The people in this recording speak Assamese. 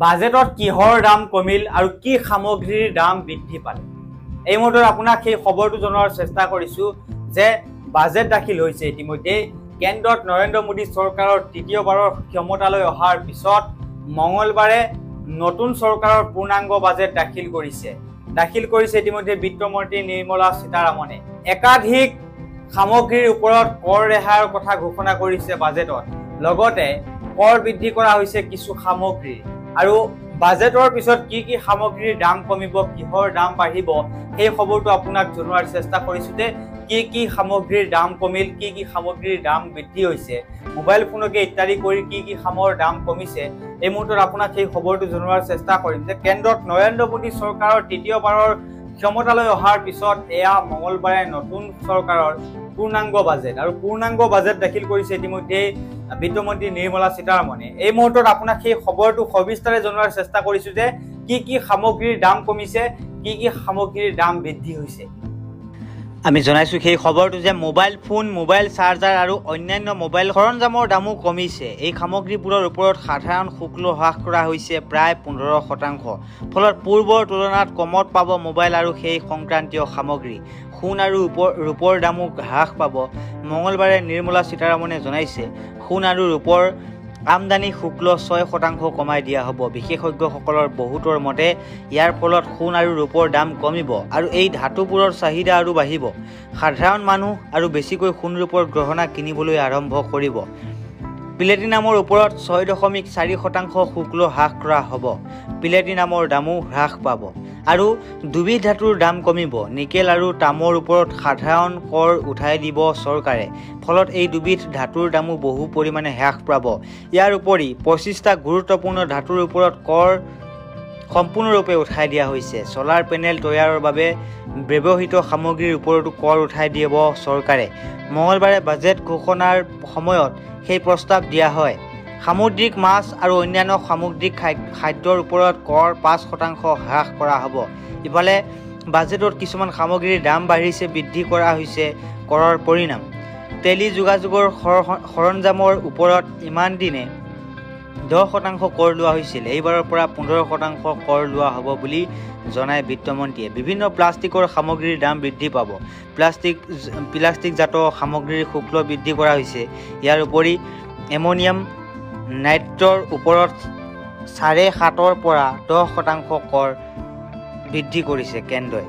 বাজেটত কিহৰ দাম কমিল আৰু কি সামগ্ৰীৰ দাম বৃদ্ধি পালে এই মুহূৰ্তত আপোনাক সেই খবৰটো জনোৱাৰ চেষ্টা কৰিছো যে বাজেট দাখিল হৈছে ইতিমধ্যে কেন্দ্ৰত নৰেন্দ্ৰ মোদী চৰকাৰৰ তৃতীয়বাৰৰ ক্ষমতালৈ অহাৰ পিছত মঙলবাৰে নতুন চৰকাৰৰ পূৰ্ণাংগ বাজেট দাখিল কৰিছে ইতিমধ্যে বিত্তমন্ত্ৰী নিৰ্মলা সীতাৰামনে একাধিক সামগ্ৰীৰ ওপৰত কৰ ৰেহাইৰ কথা ঘোষণা কৰিছে বাজেটত লগতে কৰ বৃদ্ধি কৰা হৈছে কিছু সামগ্ৰী আৰু বাজেটৰ পিছত কি সামগ্ৰীৰ দাম কমিব কিহৰ দাম বাঢ়িব এই খবৰটো আপোনাক জনোৱাৰ চেষ্টা কৰিছো যে কি সামগ্ৰীৰ দাম কমিল কি সামগ্ৰীৰ দাম বৃদ্ধি হৈছে মোবাইল ফোনকে ইত্যাদি কৰি কি সামৰ দাম কমিছে এই মুহূৰ্তত আপোনাক সেই খবৰটো জনোৱাৰ চেষ্টা কৰিম যে কেন্দ্ৰত নৰেন্দ্ৰ মোদী চৰকাৰৰ তৃতীয়বাৰৰ ক্ষমতালৈ অহাৰ পিছত এয়া মঙলবাৰে নতুন চৰকাৰৰ পূৰ্ণাংগ বাজেট আৰু পূৰ্ণাংগ বাজেট দাখিল কৰিছে ইতিমধ্যে বিত্তমন্ত্ৰী নিৰ্মলা সীতাৰামনে এই মুহূৰ্তত আপোনাক সেই খবৰটো সবিস্তাৰে জনোৱাৰ চেষ্টা কৰিছো যে কি সামগ্ৰীৰ দাম কমিছে কি সামগ্ৰীৰ দাম বৃদ্ধি হৈছে আমি জনাইছো সেই খবৰটো যে মোবাইল ফোন মোবাইল চাৰ্জাৰ আৰু অন্যান্য মোবাইল সৰঞ্জামৰ দামো কমিছে এই সামগ্ৰীবোৰৰ ওপৰত সাধাৰণ শুল্ক হ্ৰাস কৰা হৈছে প্ৰায় 15% ফলত পূৰ্বৰ তুলনাত কমত পাব মোবাইল আৰু সেই সংক্ৰান্তীয় সামগ্ৰী সোণ আৰু ৰূপৰ দামো হ্ৰাস পাব মঙলবাৰে নিৰ্মলা সীতাৰামনে জনাইছে সোণ আৰু ৰূপৰ আমদানি শুল্ক 6% কমাই দিয়া হ'ব বিশেষজ্ঞসকলৰ বহুতৰ মতে ইয়াৰ ফলত সোণ আৰু ৰূপৰ দাম কমিব আৰু এই ধাতুবোৰৰ চাহিদা আৰু বাঢ়িব সাধাৰণ মানুহ আৰু বেছিকৈ সোণ ৰূপৰ গহনা কিনিবলৈ আৰম্ভ কৰিব প্লেটিনামৰ ওপৰত 6.4% শুল্ক হ্ৰাস কৰা হ'ব প্লেটিনামৰ দামো হ্ৰাস পাব আৰু দুবিধ ধাতুৰ দাম কমিব নিকেল আৰু তামৰ ওপৰত সাধাৰণ কৰ উঠাই দিব চৰকাৰে ফলত এই দুবিধ ধাতুৰ দামো বহু পৰিমাণে হ্ৰাস পাব ইয়াৰ উপৰি 25টা গুৰুত্বপূৰ্ণ ধাতুৰ ওপৰত কৰ সম্পূৰ্ণৰূপে উঠাই দিয়া হৈছে সোলাৰ পেনেল তৈয়াৰৰ বাবে ব্যৱহৃত সামগ্ৰীৰ ওপৰতো কৰ উঠাই দিব চৰকাৰে মঙলবাৰে বাজেট ঘোষণাৰ সময়ত সেই প্ৰস্তাৱ দিয়া হয় সামুদ্ৰিক মাছ আৰু অন্যান্য সামুদ্ৰিক খাদ্যৰ ওপৰত কৰ 5% হ্ৰাস কৰা হ'ব ইফালে বাজেটত কিছুমান সামগ্ৰীৰ দাম বাঢ়িছে বৃদ্ধি কৰা হৈছে কৰৰ পৰিণাম টেলি যোগাযোগৰ সৰঞ্জামৰ ওপৰত ইমান দিনে 10% কৰ লোৱা হৈছিল এইবাৰৰ পৰা 15% কৰ লোৱা হ'ব বুলি জনায় বিত্তমন্ত্ৰীয়ে বিভিন্ন প্লাষ্টিকৰ সামগ্ৰীৰ দাম বৃদ্ধি পাব প্লাষ্টিকজাত সামগ্ৰীৰ শুল্ক বৃদ্ধি কৰা হৈছে ইয়াৰ উপৰি এমনিয়াম নাইট্ৰৰ ওপৰত 7.5% পৰা 10% কৰ বৃদ্ধি কৰিছে কেন্দ্ৰই